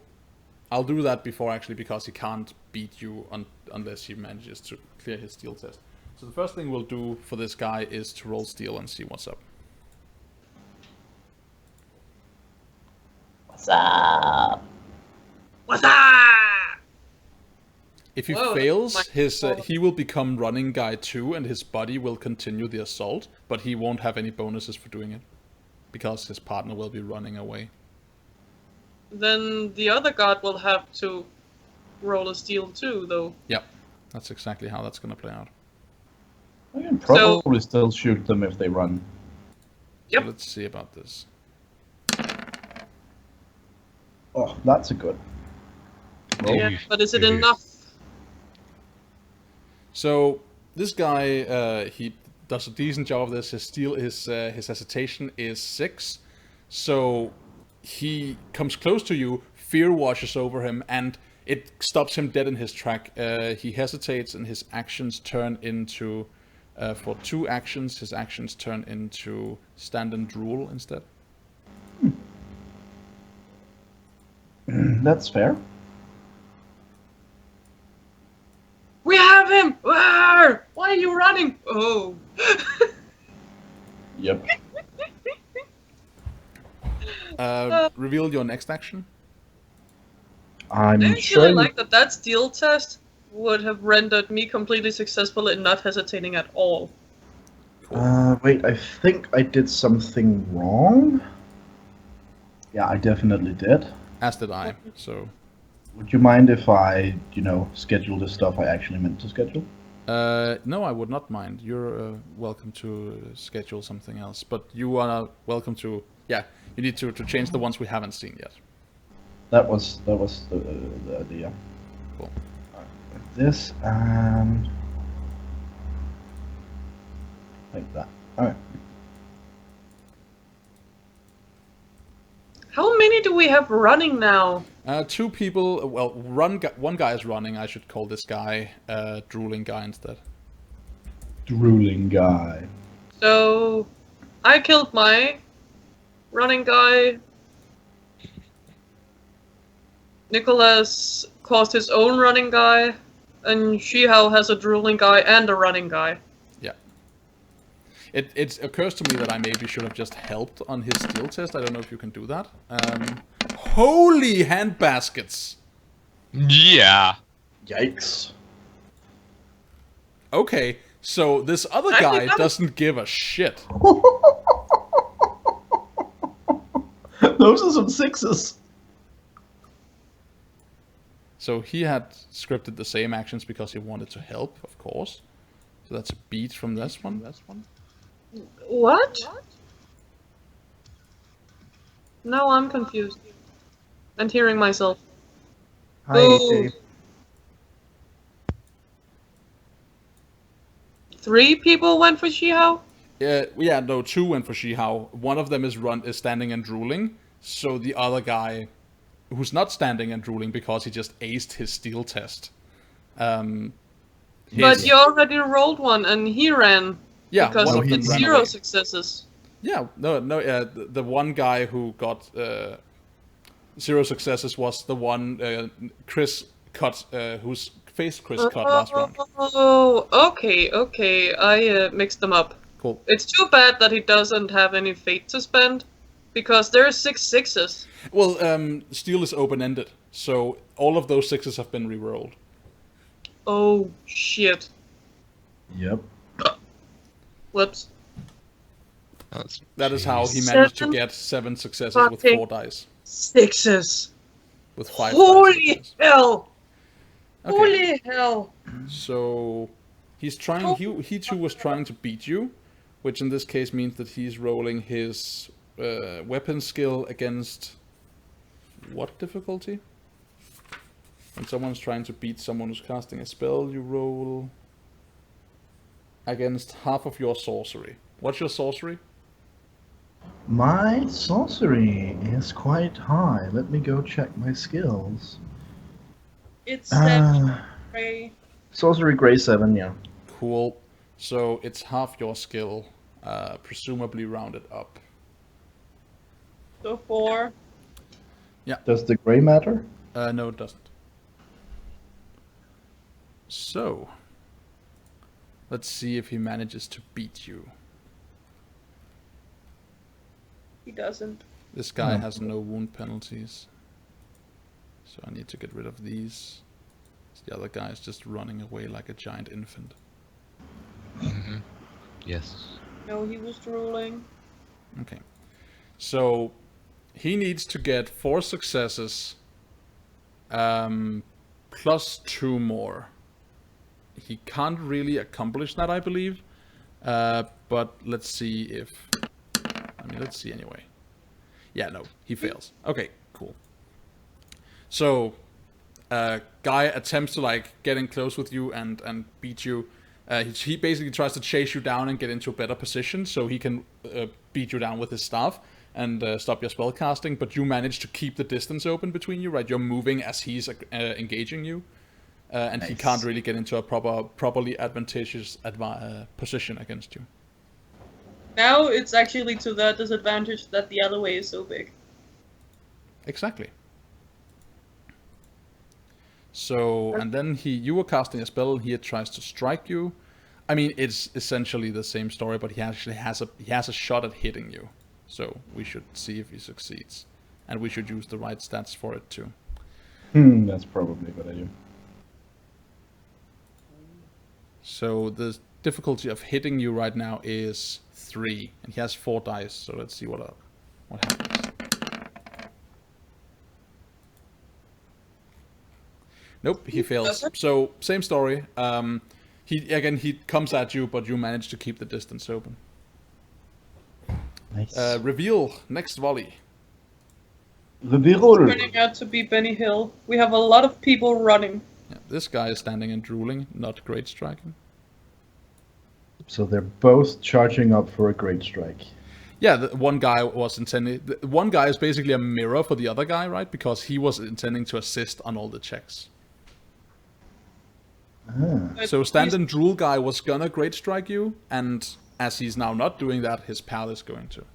I'll do that before actually because he can't beat you unless he manages to clear his steel test. So the first thing we'll do for this guy is to roll steel and see what's up. What's up? What's up? If he Whoa, fails, my his God. he will become running guy 2, and his buddy will continue the assault, but he won't have any bonuses for doing it because his partner will be running away. Then the other guard will have to roll a steel too, though. Yep, that's exactly how that's gonna play out. I can probably still shoot them if they run. Yep. So let's see about this. Oh, that's a good. roll. Yeah, but is it Oof. enough? So this guy, he does a decent job of this. His hesitation is 6, so he comes close to you. Fear washes over him, and it stops him dead in his track. He hesitates, and his actions turn into for 2 actions. His actions turn into stand and drool instead. That's fair. We have him! Arr! Why are you running? Oh. Yep. Reveal your next action. I I'm actually sure. like that steal test would have rendered me completely successful in not hesitating at all. Wait, I think I did something wrong. Yeah, I definitely did. As did I. So. Would you mind if I, schedule the stuff I actually meant to schedule? No, I would not mind. You're welcome to schedule something else, but you are welcome to. Yeah, you need to change the ones we haven't seen yet. That was the idea. Cool. Like this and like that. All right. How many do we have running now? 2 people. Well, one guy is running. I should call this guy drooling guy instead. Drooling guy. So, I killed my running guy. Nicholas caused his own running guy. And Shihao has a drooling guy and a running guy. Yeah. It occurs to me that I maybe should have just helped on his skill test. I don't know if you can do that. Holy handbaskets! Yeah. Yikes. Okay, so this other guy doesn't give a shit. Those are some 6s. So he had scripted the same actions because he wanted to help, of course. So that's a beat from this one. What? Now I'm confused. And hearing myself. Hi, Oh. AJ. 3 people went for Shihao? Yeah, no, 2 went for Shihao. One of them is standing and drooling. So the other guy, who's not standing and drooling because he just aced his steel test. But you already rolled one and he ran. Yeah, because one of of the them ran 0 away. successes. Yeah, the one guy who got 0 successes was the one Chris cut, whose face Chris cut last round. Oh, okay. I mixed them up. Cool. It's too bad that he doesn't have any fate to spend, because there are 6 6s. Well, steel is open-ended, so all of those 6s have been re-rolled. Oh, shit. Yep. Whoops. That is how he managed to 7 get 7 successes with 4 dice. 6s. With 5 Holy dice. hell! Okay. Holy hell! So he's trying. He too was trying to beat you, which in this case means that he's rolling his weapon skill against what difficulty? When someone's trying to beat someone who's casting a spell, you roll against half of your sorcery. What's your sorcery? My sorcery is quite high. Let me go check my skills. It's 7 gray. Sorcery grade 7, yeah. Cool. So it's half your skill, presumably rounded up. So 4. Does the gray matter? No, it doesn't. So, let's see if he manages to beat you. He doesn't. This guy has no wound penalties. So I need to get rid of these. The other guy is just running away like a giant infant. Mm-hmm. Yes. No, he was drooling. Okay. So, he needs to get 4 successes, plus 2 more. He can't really accomplish that, I believe. But let's see if... let's see anyway. Yeah, no, he fails. Okay, cool. So, guy attempts to, getting close with you and beat you. He basically tries to chase you down and get into a better position so he can beat you down with his staff and stop your spell casting. But you manage to keep the distance open between you, right? You're moving as he's engaging you, and he Nice. can't really get into a properly advantageous position against you. Now it's actually to their disadvantage that the other way is so big. Exactly. So, and then you were casting a spell, he tries to strike you. I mean, it's essentially the same story, but he actually has a shot at hitting you. So we should see if he succeeds, and we should use the right stats for it too. That's probably a good idea. So the difficulty of hitting you right now is 3, and he has 4 dice. So let's see what happens. Nope, he fails. So same story. He comes at you, but you manage to keep the distance open. Nice. Reveal next volley. The Virul. Turning out to be Benny Hill. We have a lot of people running. Yeah, this guy is standing and drooling, not great striking. So they're both charging up for a great strike. Yeah, the one guy was intending. One guy is basically a mirror for the other guy, right? Because he was intending to assist on all the checks. But So stand he's- and drool guy was gonna great strike you, and as he's now not doing that, his pal is going to.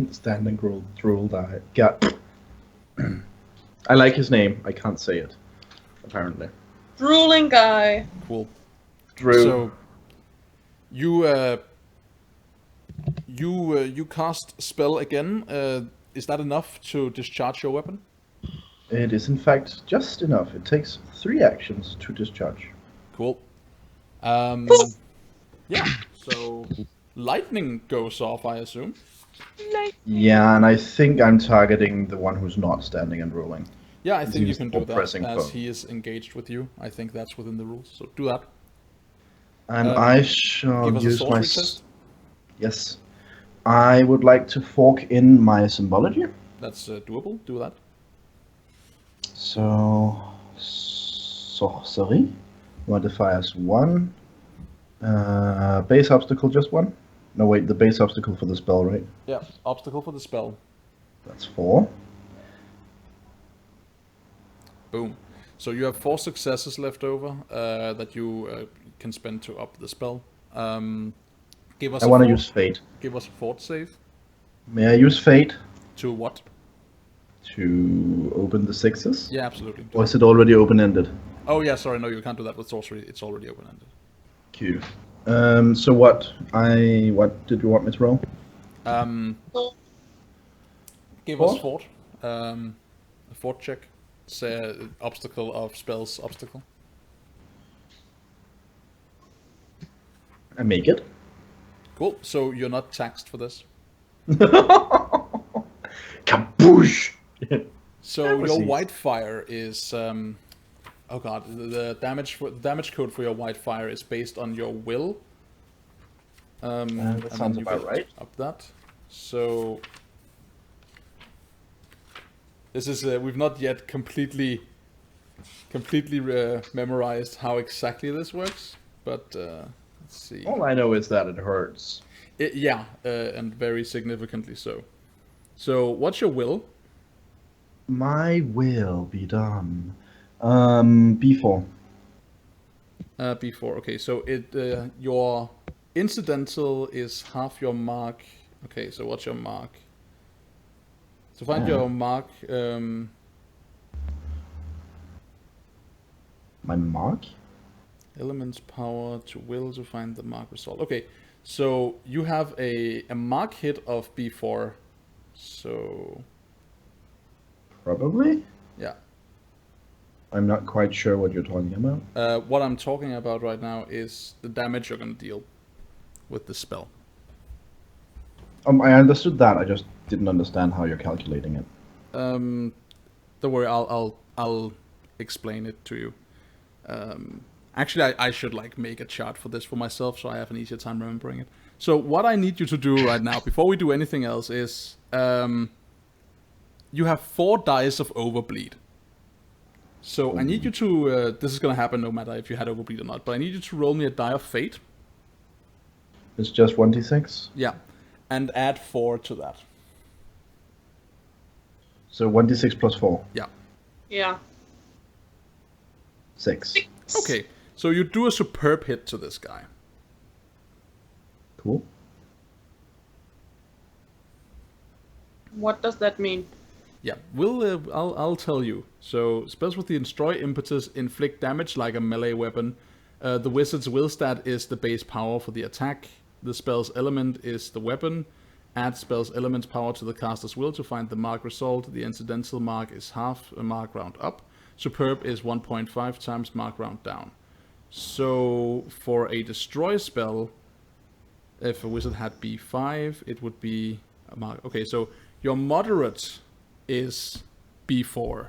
Standing drool die. Got. I like his name. I can't say it. Apparently. drooling guy. Cool. Drew. So you cast spell again. Is that enough to discharge your weapon? It is in fact just enough. It takes 3 actions to discharge. Cool. Yeah. So lightning goes off, I assume. Yeah, and I think I'm targeting the one who's not standing and rolling. Yeah, I think you Use can the do that pressing as foe. he is engaged with you. I think that's within the rules. So do that. And Um, I shall Give us a use my. sorcery test. Yes. I would like to fork in my symbology. That's doable. Do that. So. Sorcery. Modifiers 1. Base obstacle just 1. No, wait, the base obstacle for the spell, right? Yeah. Obstacle for the spell. That's 4. Boom. So you have 4 successes left over that you can spend to up the spell. Give us. I want to fort- use Fate. Give us a fort save. May I use Fate To what? to open the 6s? Yeah, absolutely. Or is it already open-ended? Oh yeah, sorry, no, you can't do that with sorcery. It's already open-ended. Q. So what did you want me to roll? Give us fort. A fort check. Say obstacle of spells obstacle. I make it. Cool. So you're not taxed for this. Kaboosh! So your Proceed. white fire is oh god, the damage code for your white fire is based on your will. That and sounds then you about get right. Up that. So this is we've not yet completely memorized how exactly this works, but let's see. All I know is that it hurts. Yeah, and very significantly so. So what's your will? My will be done. B4. B4. Okay, so your incidental is half your mark. Okay, so what's your mark? To find your mark, My mark? elements power to will to find the mark result. Okay, so you have a mark hit of B4. So Probably? yeah, I'm not quite sure what you're talking about. what I'm talking about right now is the damage you're gonna deal with the spell. I understood that. I just didn't understand how you're calculating it. Don't worry, I'll explain it to you. Actually, I should like make a chart for this for myself, so I have an easier time remembering it. So what I need you to do right now, before we do anything else, is you have 4 dice of overbleed. So I need you to. This is gonna happen no matter if you had overbleed or not. But I need you to roll me a die of fate. It's just 1d6. Yeah, and add 4 to that. So 1d6 plus 4. Yeah. Yeah. 6. Okay. So you do a superb hit to this guy. Cool. What does that mean? Yeah, I'll tell you. So, spells with the Destroy impetus inflict damage like a melee weapon. The wizard's will stat is the base power for the attack. The spell's element is the weapon. Add spell's element's power to the caster's will to find the mark result. The incidental mark is half a mark round up. Superb is 1.5 times mark round down. So, for a destroy spell, if a wizard had B5, it would be a mark. Okay, so your moderate is B4.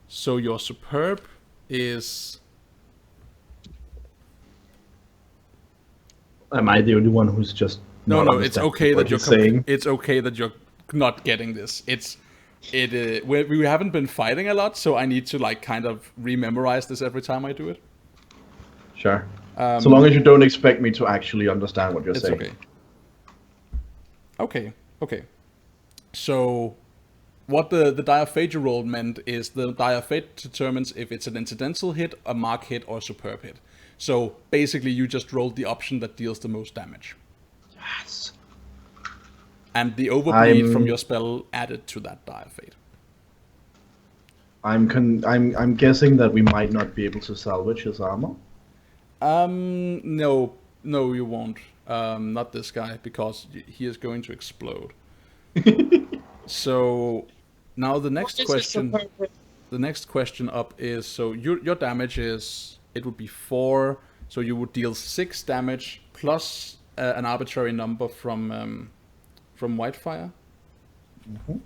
So your superb is... Am I the only one who's just No, not it's understanding okay what that you're saying? it's okay that you're not getting this. We haven't been fighting a lot, so I need to like kind of rememorize this every time I do it. Sure. So long as you don't expect me to actually understand what you're It's saying. Okay. So, what the die of fate you rolled meant is the die of fate determines if it's an incidental hit, a mark hit, or a superb hit. So, basically, you just rolled the option that deals the most damage. Yes. And the overbleed from I'm- your spell added to that die of fate. I'm guessing that we might not be able to salvage his armor. No, you won't. Not this guy, because he is going to explode. So, now the next What is question... the superb? The next question up is, so your damage is, it would be 4, so you would deal 6 damage plus an arbitrary number from Whitefire. Mhm.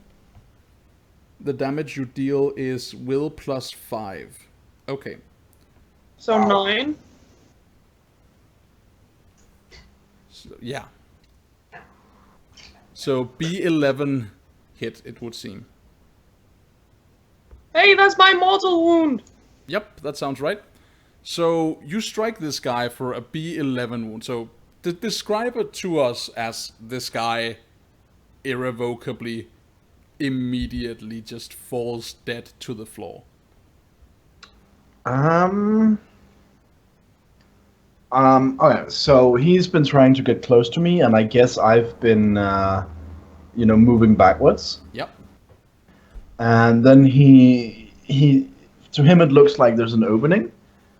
The damage you deal is will plus 5. Okay. So 9. So, yeah. So B11 hit, it would seem. Hey, that's my mortal wound! Yep, that sounds right. So you strike this guy for a B11 wound. So describe it to us as this guy irrevocably, immediately just falls dead to the floor. Okay, so he's been trying to get close to me, and I guess I've been, moving backwards. Yep. And then to him it looks like there's an opening,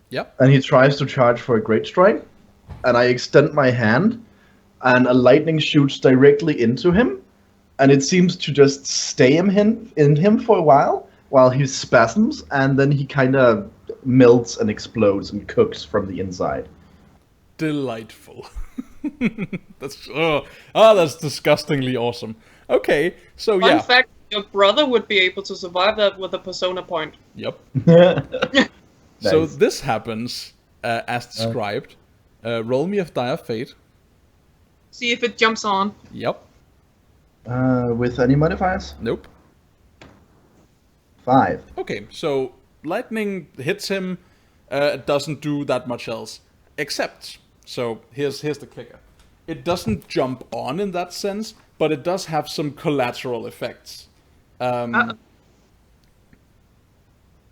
Yep. and he tries to charge for a great strike, and I extend my hand, and a lightning shoots directly into him, and it seems to just stay in him for a while he spasms, and then he kind of melts and explodes and cooks from the inside. Delightful. That's disgustingly awesome. Okay, so Fun yeah. fact, your brother would be able to survive that with a persona point. Yep. Nice. So this happens as described. Roll me a die of fate. See if it jumps on. Yep. With any modifiers? Nope. 5. Okay, so lightning hits him. It doesn't do that much else, except. So here's the kicker. It doesn't jump on in that sense, but it does have some collateral effects. So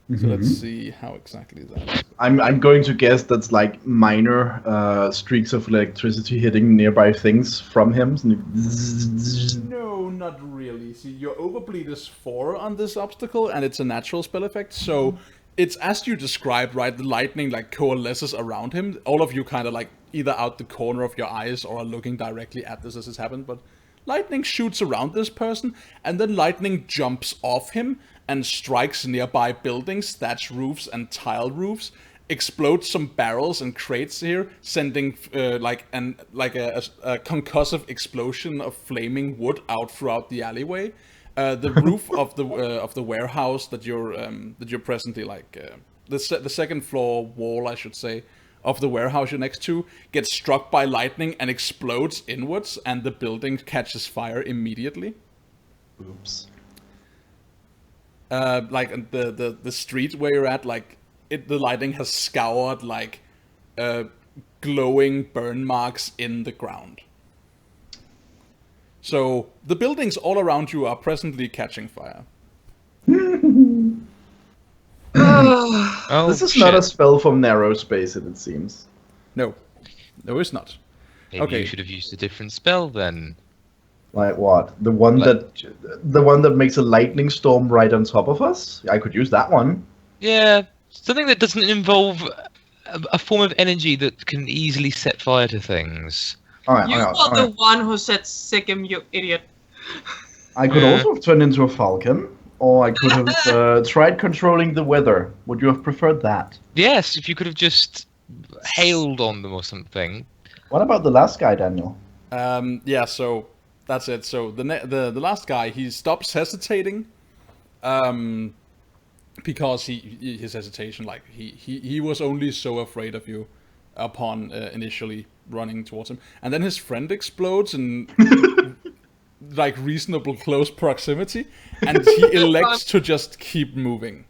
let's see how exactly that is. I'm going to guess that's like minor streaks of electricity hitting nearby things from him. No, not really. See, your overbleed is 4 on this obstacle, and it's a natural spell effect, so it's as you described, right? The lightning like coalesces around him. All of you kind of like either out the corner of your eyes or are looking directly at this as it's happened, but lightning shoots around this person, and then lightning jumps off him and strikes nearby buildings, thatch roofs and tile roofs, explodes some barrels and crates here, sending a concussive explosion of flaming wood out throughout the alleyway. The roof of the warehouse that you're presently the second floor wall, I should say, of the warehouse you're next to gets struck by lightning and explodes inwards, and the building catches fire immediately. Oops. like the street where you're at, like the lighting has scoured like glowing burn marks in the ground. So the buildings all around you are presently catching fire. Oh, This is shit. not a spell from narrow space, it seems. No, it's not. Maybe Okay. you should have used a different spell then. Like what? The one that makes a lightning storm right on top of us? I could use that one. Yeah, something that doesn't involve a form of energy that can easily set fire to things. Alright, You alright, are the alright. one who said Sigim, you idiot. I could Yeah. also have turned into a falcon, or I could have tried controlling the weather. Would you have preferred that? Yes, if you could have just hailed on them or something. What about the last guy, Daniel? Yeah, so that's it. So the last guy, he stops hesitating, because his hesitation, like he was only so afraid of you upon initially running towards him, and then his friend explodes in like reasonable close proximity, and he elects to just keep moving.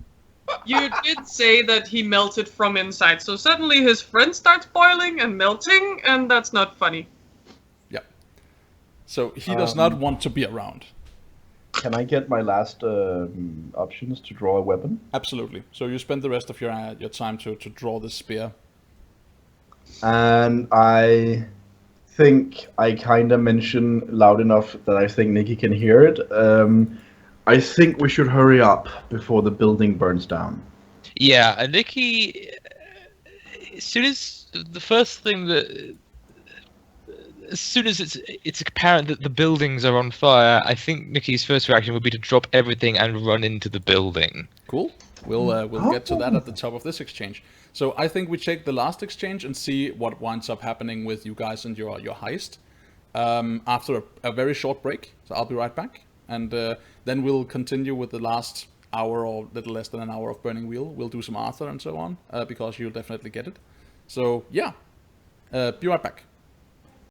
You did say that he melted from inside, so suddenly his friend starts boiling and melting, and that's not funny. Yeah. So he does not want to be around. Can I get my last options to draw a weapon? Absolutely. So you spend the rest of your time to draw the spear. And I think I kind of mention loud enough that I think Nikki can hear it. I think we should hurry up before the building burns down. Yeah, and Nikki, as soon as the first thing that, as soon as it's apparent that the buildings are on fire, I think Nikki's first reaction would be to drop everything and run into the building. Cool. We'll get to that at the top of this exchange. So I think we take the last exchange and see what winds up happening with you guys and your heist after a very short break. So I'll be right back, and then we'll continue with the last hour or little less than an hour of Burning Wheel. We'll do some Arthur and so on because you'll definitely get it. So yeah, be right back.